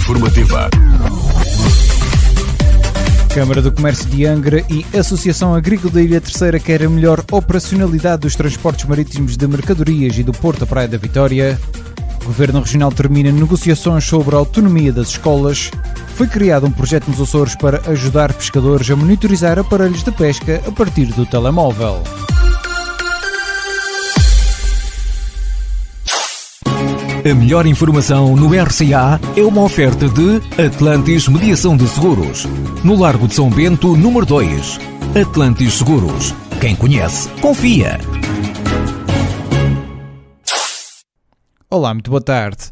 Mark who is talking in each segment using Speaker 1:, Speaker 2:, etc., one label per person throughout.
Speaker 1: informativa.
Speaker 2: Câmara do Comércio de Angra e Associação Agrícola da Ilha Terceira querem a melhor operacionalidade dos transportes marítimos de mercadorias e do Porto à Praia da Vitória. O Governo Regional termina negociações sobre a autonomia das escolas. Foi criado um projeto nos Açores para ajudar pescadores a monitorizar aparelhos de pesca a partir do telemóvel.
Speaker 1: A melhor informação no RCA é uma oferta de Atlantis Mediação de Seguros. No Largo de São Bento, número 2. Atlantis Seguros. Quem conhece, confia.
Speaker 2: Olá, muito boa tarde.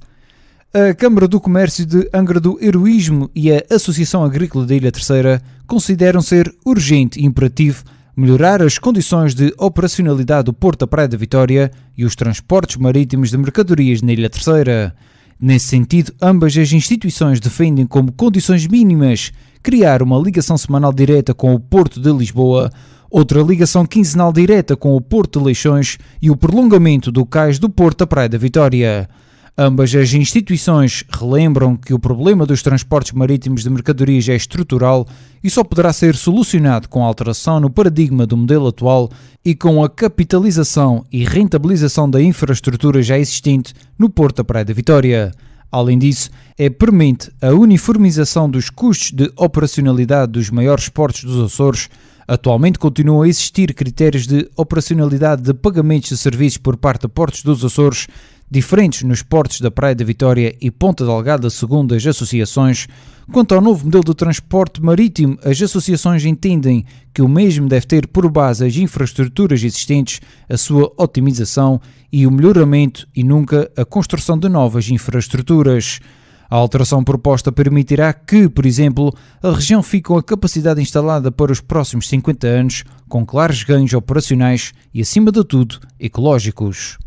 Speaker 2: A Câmara do Comércio de Angra do Heroísmo e a Associação Agrícola da Ilha Terceira consideram ser urgente e imperativo melhorar as condições de operacionalidade do Porto à Praia da Vitória e os transportes marítimos de mercadorias na Ilha Terceira. Nesse sentido, ambas as instituições defendem como condições mínimas criar uma ligação semanal direta com o Porto de Lisboa, outra ligação quinzenal direta com o Porto de Leixões e o prolongamento do cais do Porto à Praia da Vitória. Ambas as instituições relembram que o problema dos transportes marítimos de mercadorias é estrutural e só poderá ser solucionado com a alteração no paradigma do modelo atual e com a capitalização e rentabilização da infraestrutura já existente no Porto da Praia da Vitória. Além disso, é premente a uniformização dos custos de operacionalidade dos maiores portos dos Açores. Atualmente continuam a existir critérios de operacionalidade de pagamentos de serviços por parte de portos dos Açores diferentes nos portos da Praia da Vitória e Ponta Delgada, segundo as associações. Quanto ao novo modelo de transporte marítimo, as associações entendem que o mesmo deve ter por base as infraestruturas existentes, a sua otimização e o melhoramento e nunca a construção de novas infraestruturas. A alteração proposta permitirá que, por exemplo, a região fique com a capacidade instalada para os próximos 50 anos, com claros ganhos operacionais e, acima de tudo, ecológicos.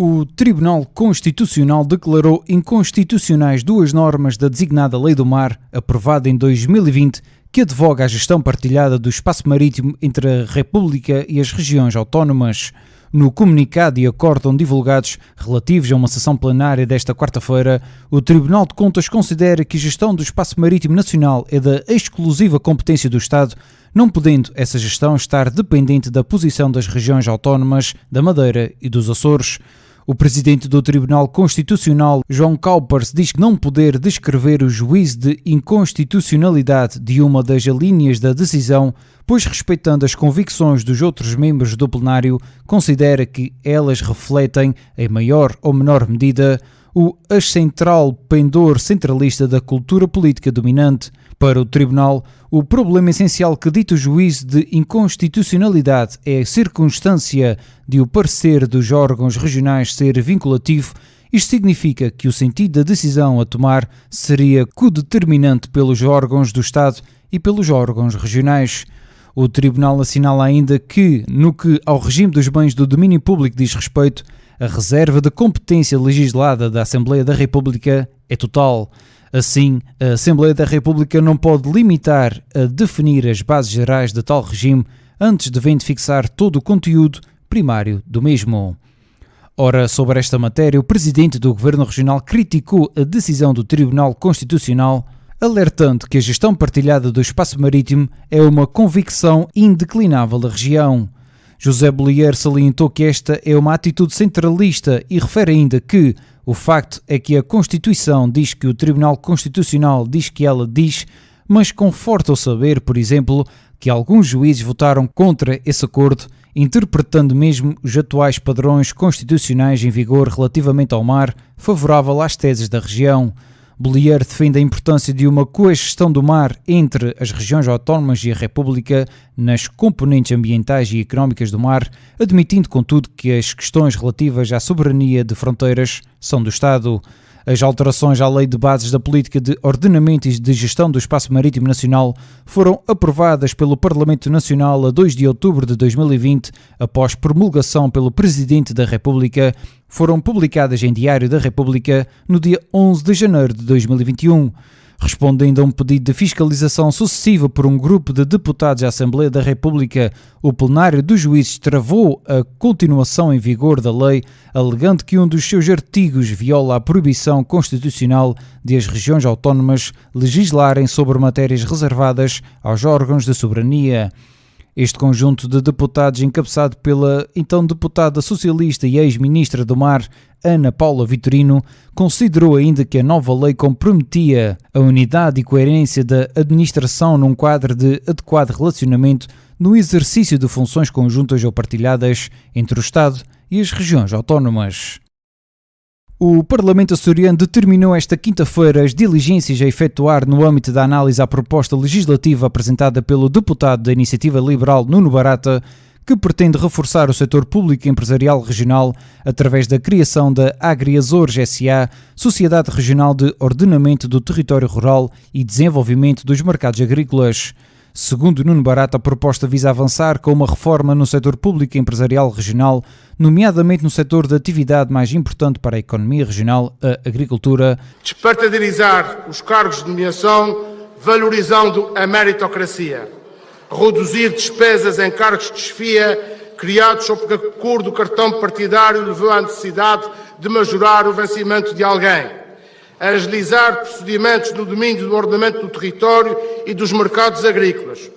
Speaker 2: O Tribunal Constitucional declarou inconstitucionais duas normas da designada Lei do Mar, aprovada em 2020, que advoga a gestão partilhada do espaço marítimo entre a República e as regiões autónomas. No comunicado e acórdão divulgados relativos a uma sessão plenária desta quarta-feira, o Tribunal de Contas considera que a gestão do espaço marítimo nacional é da exclusiva competência do Estado, não podendo essa gestão estar dependente da posição das regiões autónomas da Madeira e dos Açores. O presidente do Tribunal Constitucional, João Caupers, diz que não poder descrever o juízo de inconstitucionalidade de uma das linhas da decisão, pois respeitando as convicções dos outros membros do plenário, considera que elas refletem, em maior ou menor medida, o ascentral pendor centralista da cultura política dominante. Para o Tribunal, o problema essencial que dita o juízo de inconstitucionalidade é a circunstância de o parecer dos órgãos regionais ser vinculativo. Isto significa que o sentido da decisão a tomar seria codeterminante pelos órgãos do Estado e pelos órgãos regionais. O Tribunal assinala ainda que, no que ao regime dos bens do domínio público diz respeito, a reserva de competência legislada da Assembleia da República é total. Assim, a Assembleia da República não pode limitar a definir as bases gerais de tal regime antes devendo fixar todo o conteúdo primário do mesmo. Ora, sobre esta matéria, o Presidente do Governo Regional criticou a decisão do Tribunal Constitucional, alertando que a gestão partilhada do espaço marítimo é uma convicção indeclinável da região. José Bollier salientou que esta é uma atitude centralista e refere ainda que o facto é que a Constituição diz que o Tribunal Constitucional diz que ela diz, mas conforta o saber, por exemplo, que alguns juízes votaram contra esse acordo, interpretando mesmo os atuais padrões constitucionais em vigor relativamente ao mar, favorável às teses da região. Bollier defende a importância de uma coexistão do mar entre as regiões autónomas e a República nas componentes ambientais e económicas do mar, admitindo, contudo, que as questões relativas à soberania de fronteiras são do Estado. As alterações à Lei de Bases da Política de Ordenamento e de Gestão do Espaço Marítimo Nacional foram aprovadas pelo Parlamento Nacional a 2 de outubro de 2020, após promulgação pelo Presidente da República. Foram publicadas em Diário da República no dia 11 de janeiro de 2021. Respondendo a um pedido de fiscalização sucessiva por um grupo de deputados à Assembleia da República, o plenário dos juízes travou a continuação em vigor da lei, alegando que um dos seus artigos viola a proibição constitucional de as regiões autónomas legislarem sobre matérias reservadas aos órgãos de soberania. Este conjunto de deputados, encabeçado pela então deputada socialista e ex-ministra do Mar, Ana Paula Vitorino, considerou ainda que a nova lei comprometia a unidade e coerência da administração num quadro de adequado relacionamento no exercício de funções conjuntas ou partilhadas entre o Estado e as regiões autónomas. O Parlamento açoriano determinou esta quinta-feira as diligências a efetuar no âmbito da análise à proposta legislativa apresentada pelo deputado da Iniciativa Liberal Nuno Barata, que pretende reforçar o setor público empresarial regional através da criação da Agri-Açores S.A., Sociedade Regional de Ordenamento do Território Rural e Desenvolvimento dos Mercados Agrícolas. Segundo Nuno Barata, a proposta visa avançar com uma reforma no setor público empresarial regional, nomeadamente no setor de atividade mais importante para a economia regional, a agricultura.
Speaker 3: Despartidarizar os cargos de nomeação, valorizando a meritocracia. Reduzir despesas em cargos de chefia criados sob a cor do cartão partidário levou à necessidade de majorar o vencimento de alguém. Agilizar procedimentos no domínio do ordenamento do território e dos mercados agrícolas.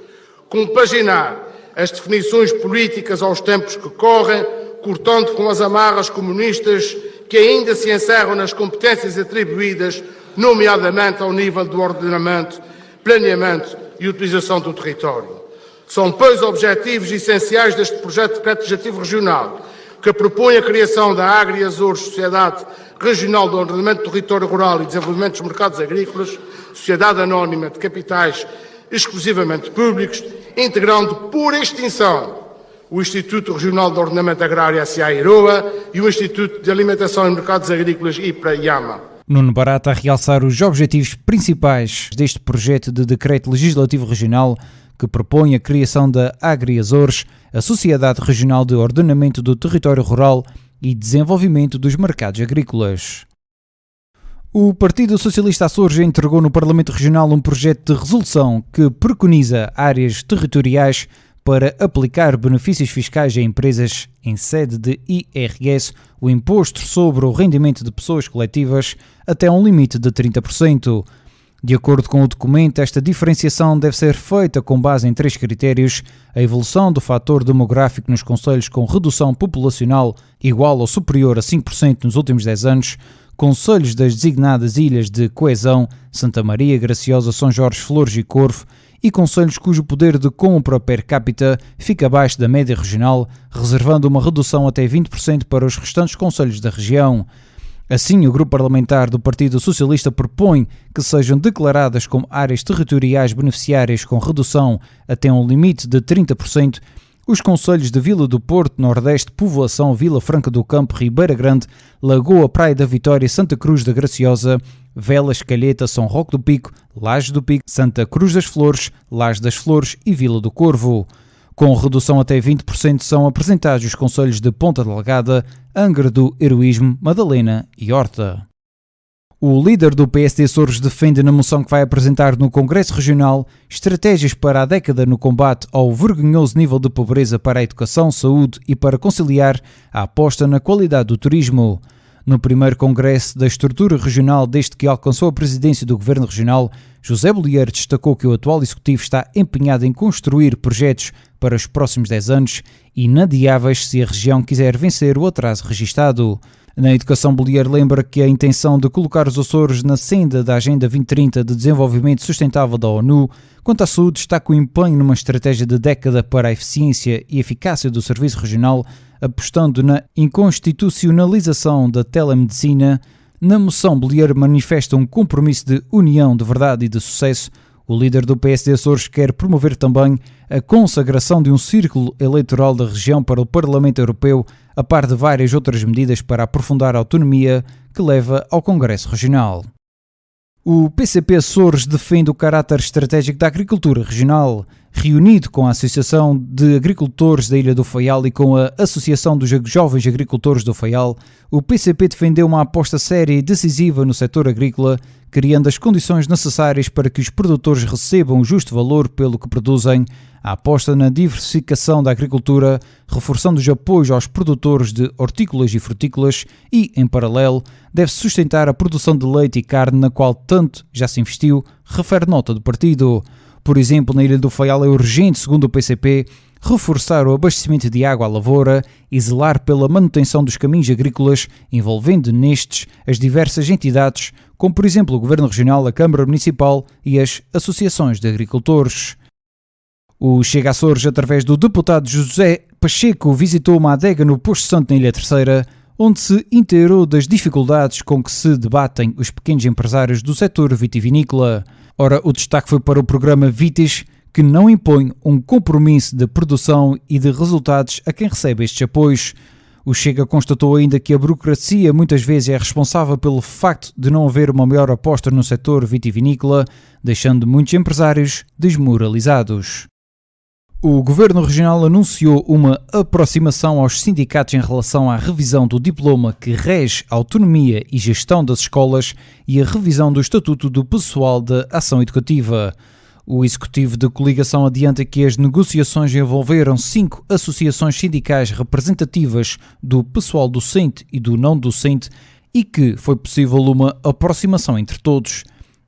Speaker 3: Compaginar as definições políticas aos tempos que correm, cortando com as amarras comunistas que ainda se encerram nas competências atribuídas, nomeadamente ao nível do ordenamento, planeamento e utilização do território. São, pois, objetivos essenciais deste projeto de decreto legislativo regional, que propõe a criação da Agri-Açores Sociedade Regional de Ordenamento do Território Rural e Desenvolvimento dos Mercados Agrícolas, Sociedade Anónima de Capitais exclusivamente públicos, integrando por extinção o Instituto Regional de Ordenamento Agrário S.A. Iroa e o Instituto de Alimentação e Mercados Agrícolas IPRA-IAMA.
Speaker 2: Nuno Barata a realçar os objetivos principais deste projeto de decreto legislativo regional que propõe a criação da Agri-Açores, a Sociedade Regional de Ordenamento do Território Rural e Desenvolvimento dos Mercados Agrícolas. O Partido Socialista Açores entregou no Parlamento Regional um projeto de resolução que preconiza áreas territoriais para aplicar benefícios fiscais a empresas em sede de IRS, o Imposto sobre o Rendimento de Pessoas Coletivas, até um limite de 30%. De acordo com o documento, esta diferenciação deve ser feita com base em 3 critérios: a evolução do fator demográfico nos concelhos com redução populacional igual ou superior a 5% nos últimos 10 anos, concelhos das designadas Ilhas de Coesão, Santa Maria, Graciosa, São Jorge, Flores e Corvo, e concelhos cujo poder de compra per capita fica abaixo da média regional, reservando uma redução até 20% para os restantes concelhos da região. Assim, o grupo parlamentar do Partido Socialista propõe que sejam declaradas como áreas territoriais beneficiárias com redução até um limite de 30% os concelhos de Vila do Porto, Nordeste, Povoação, Vila Franca do Campo, Ribeira Grande, Lagoa, Praia da Vitória, Santa Cruz da Graciosa, Velas, Calheta, São Roque do Pico, Laje do Pico, Santa Cruz das Flores, Laje das Flores e Vila do Corvo. Com redução até 20% são apresentados os concelhos de Ponta Delgada, Angra do Heroísmo, Madalena e Horta. O líder do PSD Açores defende na moção que vai apresentar no Congresso Regional estratégias para a década no combate ao vergonhoso nível de pobreza para a educação, saúde e para conciliar a aposta na qualidade do turismo. No primeiro congresso da estrutura regional desde que alcançou a presidência do Governo Regional, José Bolieiro destacou que o atual Executivo está empenhado em construir projetos para os próximos 10 anos inadiáveis se a região quiser vencer o atraso registado. Na educação, Bolieiro lembra que a intenção de colocar os Açores na senda da Agenda 2030 de Desenvolvimento Sustentável da ONU, quanto à saúde, destaca o empenho numa estratégia de década para a eficiência e eficácia do serviço regional, apostando na inconstitucionalização da telemedicina. Na moção, Bolieiro manifesta um compromisso de união, de verdade e de sucesso. O líder do PSD Açores quer promover também a consagração de um círculo eleitoral da região para o Parlamento Europeu, a par de várias outras medidas para aprofundar a autonomia que leva ao Congresso Regional. O PCP Açores defende o caráter estratégico da agricultura regional. Reunido com a Associação de Agricultores da Ilha do Faial e com a Associação dos Jovens Agricultores do Faial, o PCP defendeu uma aposta séria e decisiva no setor agrícola, criando as condições necessárias para que os produtores recebam o justo valor pelo que produzem, a aposta na diversificação da agricultura, reforçando os apoios aos produtores de hortícolas e frutícolas e, em paralelo, deve-se sustentar a produção de leite e carne na qual tanto já se investiu, refere nota do partido. Por exemplo, na Ilha do Faial é urgente, segundo o PCP, reforçar o abastecimento de água à lavoura e zelar pela manutenção dos caminhos agrícolas, envolvendo nestes as diversas entidades, como por exemplo o Governo Regional, a Câmara Municipal e as associações de agricultores. O Chega Açores, através do deputado José Pacheco, visitou uma adega no Posto Santo na Ilha Terceira, onde se inteirou das dificuldades com que se debatem os pequenos empresários do setor vitivinícola. Ora, o destaque foi para o programa Vitis, que não impõe um compromisso de produção e de resultados a quem recebe estes apoios. O Chega constatou ainda que a burocracia muitas vezes é responsável pelo facto de não haver uma maior aposta no setor vitivinícola, deixando muitos empresários desmoralizados. O Governo Regional anunciou uma aproximação aos sindicatos em relação à revisão do diploma que rege a autonomia e gestão das escolas e a revisão do Estatuto do Pessoal da Ação Educativa. O Executivo de Coligação adianta que as negociações envolveram 5 associações sindicais representativas do pessoal docente e do não docente e que foi possível uma aproximação entre todos.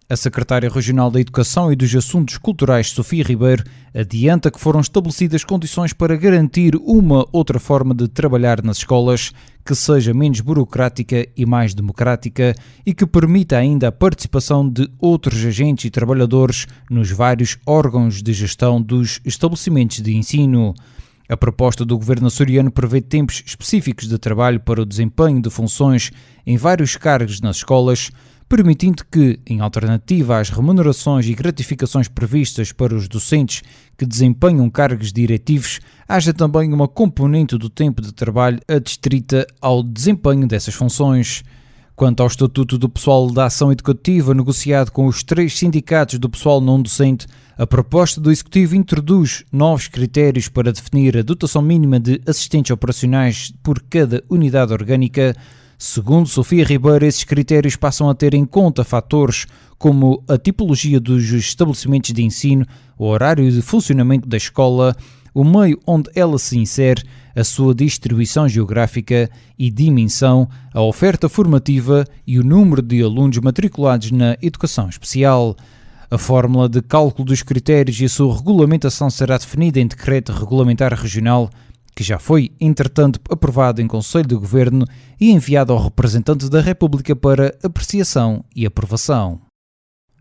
Speaker 2: A Secretária Regional da Educação e dos Assuntos Culturais, Sofia Ribeiro, adianta que foram estabelecidas condições para garantir uma outra forma de trabalhar nas escolas que seja menos burocrática e mais democrática e que permita ainda a participação de outros agentes e trabalhadores nos vários órgãos de gestão dos estabelecimentos de ensino. A proposta do Governo açoriano prevê tempos específicos de trabalho para o desempenho de funções em vários cargos nas escolas, permitindo que, em alternativa às remunerações e gratificações previstas para os docentes que desempenham cargos diretivos, haja também uma componente do tempo de trabalho adstrita ao desempenho dessas funções. Quanto ao Estatuto do Pessoal da Ação Educativa, negociado com os 3 sindicatos do pessoal não docente, a proposta do Executivo introduz novos critérios para definir a dotação mínima de assistentes operacionais por cada unidade orgânica. Segundo Sofia Ribeiro, esses critérios passam a ter em conta fatores como a tipologia dos estabelecimentos de ensino, o horário de funcionamento da escola, o meio onde ela se insere, a sua distribuição geográfica e dimensão, a oferta formativa e o número de alunos matriculados na educação especial. A fórmula de cálculo dos critérios e a sua regulamentação será definida em decreto regulamentar regional, que já foi, entretanto, aprovado em Conselho de Governo e enviado ao representante da República para apreciação e aprovação.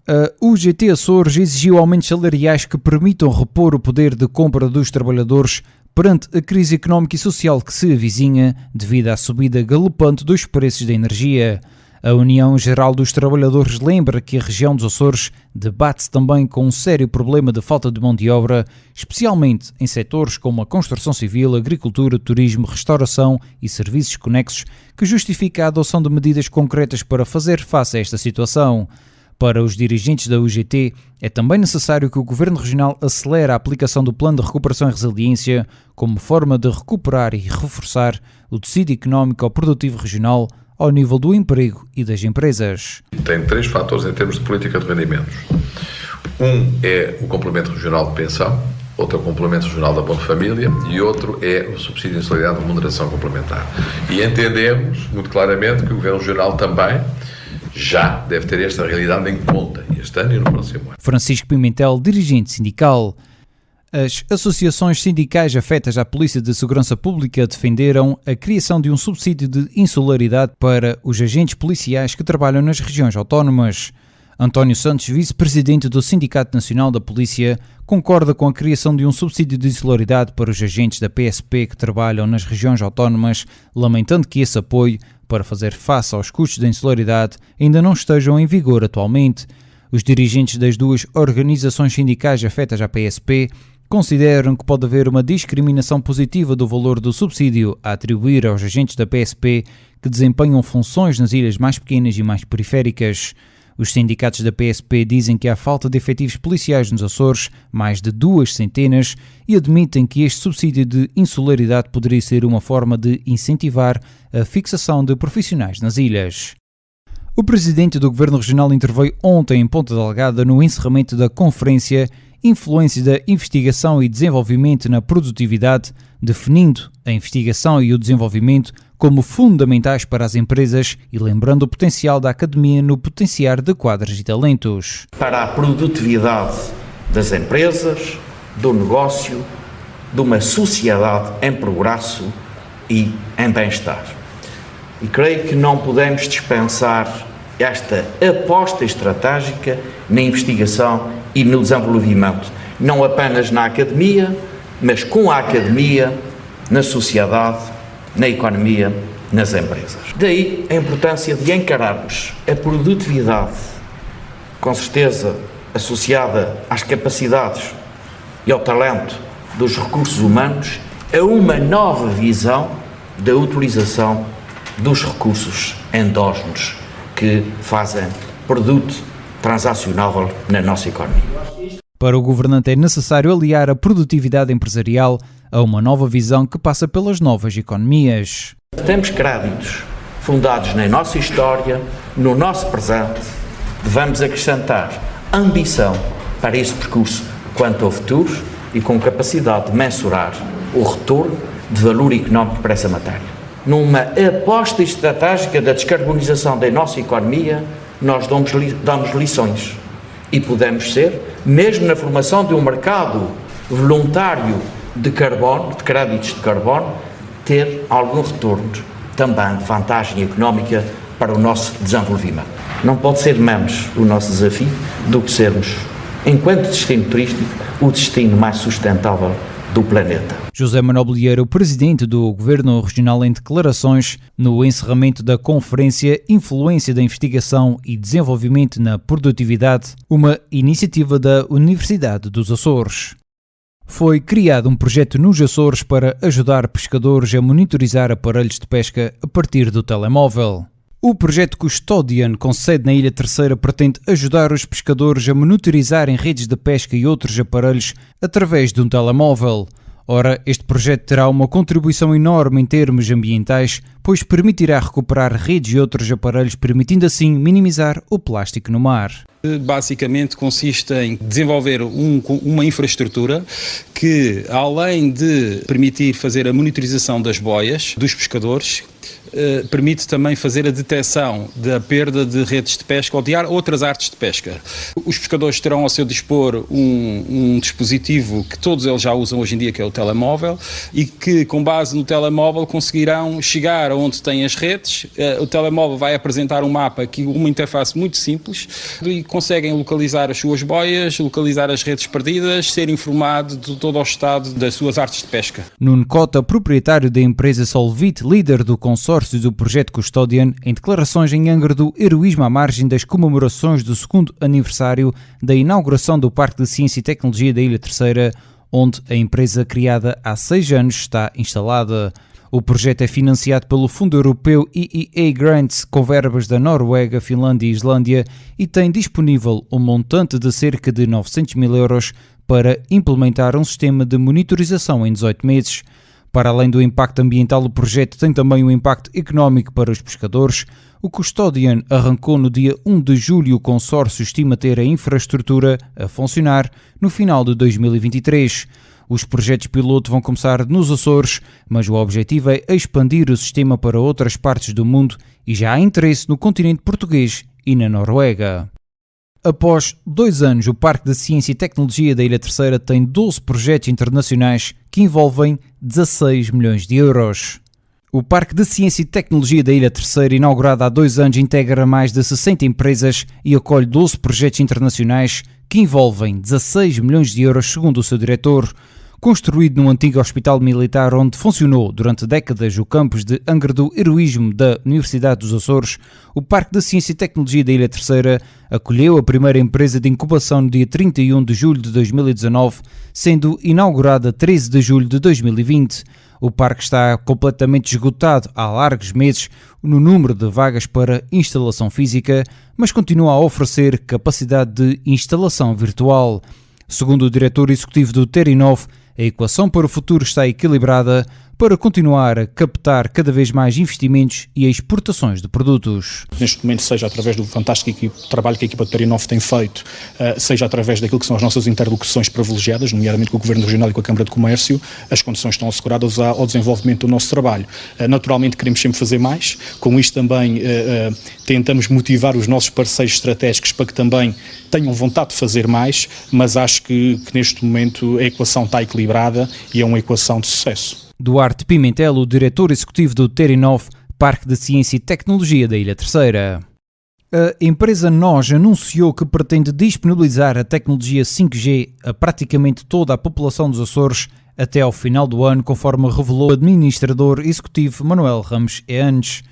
Speaker 2: A UGT Açores exigiu aumentos salariais que permitam repor o poder de compra dos trabalhadores perante a crise económica e social que se avizinha devido à subida galopante dos preços da energia. A União Geral dos Trabalhadores lembra que a região dos Açores debate-se também com um sério problema de falta de mão de obra, especialmente em setores como a construção civil, agricultura, turismo, restauração e serviços conexos, que justifica a adoção de medidas concretas para fazer face a esta situação. Para os dirigentes da UGT, é também necessário que o Governo Regional acelere a aplicação do Plano de Recuperação e Resiliência como forma de recuperar e reforçar o tecido económico ou produtivo regional ao nível do emprego e das empresas.
Speaker 4: Tem 3 fatores em termos de política de rendimentos. Um é o complemento regional de pensão, outro é o complemento regional da Abono Família e outro é o subsídio de insalariado de remuneração complementar. E entendemos muito claramente que o Governo Regional também já deve ter esta realidade em conta este ano e no próximo ano.
Speaker 2: Francisco Pimentel, dirigente sindical. As associações sindicais afetas à Polícia de Segurança Pública defenderam a criação de um subsídio de insularidade para os agentes policiais que trabalham nas regiões autónomas. António Santos, vice-presidente do Sindicato Nacional da Polícia, concorda com a criação de um subsídio de insularidade para os agentes da PSP que trabalham nas regiões autónomas, lamentando que esse apoio, para fazer face aos custos da insularidade, ainda não estejam em vigor atualmente. Os dirigentes das 2 organizações sindicais afetas à PSP consideram que pode haver uma discriminação positiva do valor do subsídio a atribuir aos agentes da PSP que desempenham funções nas ilhas mais pequenas e mais periféricas. Os sindicatos da PSP dizem que há falta de efetivos policiais nos Açores, mais de 200, e admitem que este subsídio de insularidade poderia ser uma forma de incentivar a fixação de profissionais nas ilhas. O presidente do Governo Regional interveio ontem em Ponta Delgada no encerramento da conferência Influência da Investigação e Desenvolvimento na Produtividade, definindo a investigação e o desenvolvimento como fundamentais para as empresas e lembrando o potencial da academia no potenciar de quadros e talentos.
Speaker 5: Para a produtividade das empresas, do negócio, de uma sociedade em progresso e em bem-estar. E creio que não podemos dispensar esta aposta estratégica na investigação e no desenvolvimento, não apenas na academia, mas com a academia, na sociedade, na economia, nas empresas. Daí a importância de encararmos a produtividade, com certeza associada às capacidades e ao talento dos recursos humanos, a uma nova visão da utilização dos recursos endógenos que fazem produto transacionável na nossa economia.
Speaker 2: Para o governante é necessário aliar a produtividade empresarial a uma nova visão que passa pelas novas economias.
Speaker 5: Temos créditos fundados na nossa história, no nosso presente. Devemos acrescentar ambição para esse percurso quanto ao futuro e com capacidade de mensurar o retorno de valor económico para essa matéria. Numa aposta estratégica da descarbonização da nossa economia, nós damos lições e podemos ser, mesmo na formação de um mercado voluntário de carbono, de créditos de carbono, ter algum retorno também de vantagem económica para o nosso desenvolvimento. Não pode ser menos o nosso desafio do que sermos, enquanto destino turístico, o destino mais sustentável do planeta.
Speaker 2: José Manuel Bolieiro, presidente do Governo Regional, em declarações no encerramento da conferência Influência da Investigação e Desenvolvimento na Produtividade, uma iniciativa da Universidade dos Açores. Foi criado um projeto nos Açores para ajudar pescadores a monitorizar aparelhos de pesca a partir do telemóvel. O projeto Custodian, com sede na Ilha Terceira, pretende ajudar os pescadores a monitorizarem redes de pesca e outros aparelhos através de um telemóvel. Ora, este projeto terá uma contribuição enorme em termos ambientais, pois permitirá recuperar redes e outros aparelhos, permitindo assim minimizar o plástico no mar.
Speaker 6: Basicamente consiste em desenvolver uma infraestrutura que, além de permitir fazer a monitorização das boias dos pescadores, permite também fazer a detecção da perda de redes de pesca ou de outras artes de pesca. Os pescadores terão ao seu dispor um dispositivo que todos eles já usam hoje em dia, que é o telemóvel, e que, com base no telemóvel, conseguirão chegar aonde têm as redes. O telemóvel vai apresentar um mapa, uma interface muito simples, e conseguem localizar as suas boias, localizar as redes perdidas, ser informado de todo o estado das suas artes de pesca.
Speaker 2: Nuno Cota, proprietário da empresa Solvit, líder do consórcio do projeto Custodian, em declarações em Angra do Heroísmo à margem das comemorações do 2º aniversário da inauguração do Parque de Ciência e Tecnologia da Ilha Terceira, onde a empresa criada há 6 anos está instalada. O projeto é financiado pelo Fundo Europeu EEA Grants, com verbas da Noruega, Finlândia e Islândia, e tem disponível um montante de cerca de 900 mil euros para implementar um sistema de monitorização em 18 meses. Para além do impacto ambiental, o projeto tem também um impacto económico para os pescadores. O Custodian arrancou no dia 1 de julho. O consórcio estima ter a infraestrutura a funcionar no final de 2023. Os projetos piloto vão começar nos Açores, mas o objetivo é expandir o sistema para outras partes do mundo e já há interesse no continente português e na Noruega. Após 2 anos, o Parque de Ciência e Tecnologia da Ilha Terceira tem 12 projetos internacionais que envolvem 16 milhões de euros. O Parque de Ciência e Tecnologia da Ilha Terceira, inaugurado há 2 anos, integra mais de 60 empresas e acolhe 12 projetos internacionais que envolvem 16 milhões de euros, segundo o seu diretor. Construído num antigo hospital militar onde funcionou durante décadas o campus de Angra do Heroísmo da Universidade dos Açores, o Parque de Ciência e Tecnologia da Ilha Terceira acolheu a primeira empresa de incubação no dia 31 de julho de 2019, sendo inaugurada 13 de julho de 2020. O parque está completamente esgotado há largos meses no número de vagas para instalação física, mas continua a oferecer capacidade de instalação virtual. Segundo o diretor executivo do Terinov, a equação para o futuro está equilibrada para continuar a captar cada vez mais investimentos e exportações de produtos.
Speaker 7: Neste momento, seja através do fantástico trabalho que a equipa de Terinov tem feito, seja através daquilo que são as nossas interlocuções privilegiadas, nomeadamente com o Governo Regional e com a Câmara de Comércio, as condições estão asseguradas ao desenvolvimento do nosso trabalho. Naturalmente queremos sempre fazer mais, com isto também tentamos motivar os nossos parceiros estratégicos para que também tenham vontade de fazer mais, mas acho que neste momento a equação está equilibrada e é uma equação de sucesso.
Speaker 2: Duarte Pimentel, o diretor executivo do Terinov, Parque de Ciência e Tecnologia da Ilha Terceira. A empresa NOS anunciou que pretende disponibilizar a tecnologia 5G a praticamente toda a população dos Açores até ao final do ano, conforme revelou o administrador executivo Manuel Ramos Eanes.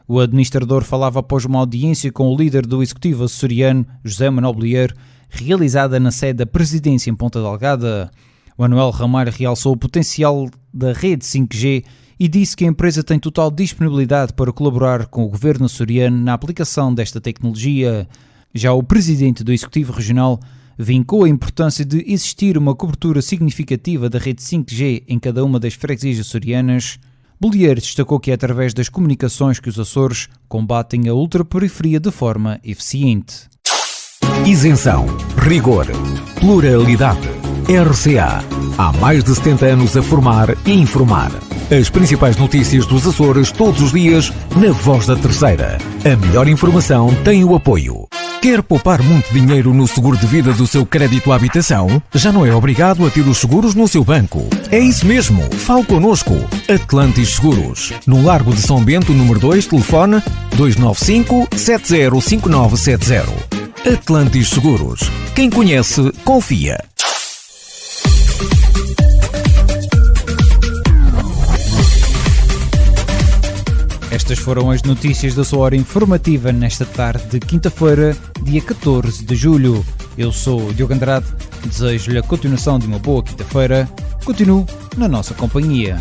Speaker 2: O administrador falava após uma audiência com o líder do executivo açoriano, José Manuel Bolieiro, realizada na sede da presidência em Ponta Delgada. Manuel Ramalho realçou o potencial da rede 5G e disse que a empresa tem total disponibilidade para colaborar com o governo açoriano na aplicação desta tecnologia. Já o presidente do Executivo Regional vincou a importância de existir uma cobertura significativa da rede 5G em cada uma das freguesias açorianas. Bolieiro destacou que é através das comunicações que os Açores combatem a ultraperiferia de forma eficiente.
Speaker 1: Isenção, rigor, pluralidade. RCA. Há mais de 70 anos a formar e informar. As principais notícias dos Açores todos os dias na Voz da Terceira. A melhor informação tem o apoio. Quer poupar muito dinheiro no seguro de vida do seu crédito à habitação? Já não é obrigado a ter os seguros no seu banco. É isso mesmo. Fale connosco. Atlantis Seguros. No Largo de São Bento, número 2, telefone 295 705970. Atlantis Seguros. Quem conhece, confia.
Speaker 2: Estas foram as notícias da sua hora informativa nesta tarde de quinta-feira, dia 14 de julho. Eu sou o Diogo Andrade, desejo-lhe a continuação de uma boa quinta-feira. Continue na nossa companhia.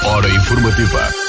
Speaker 8: Hora informativa.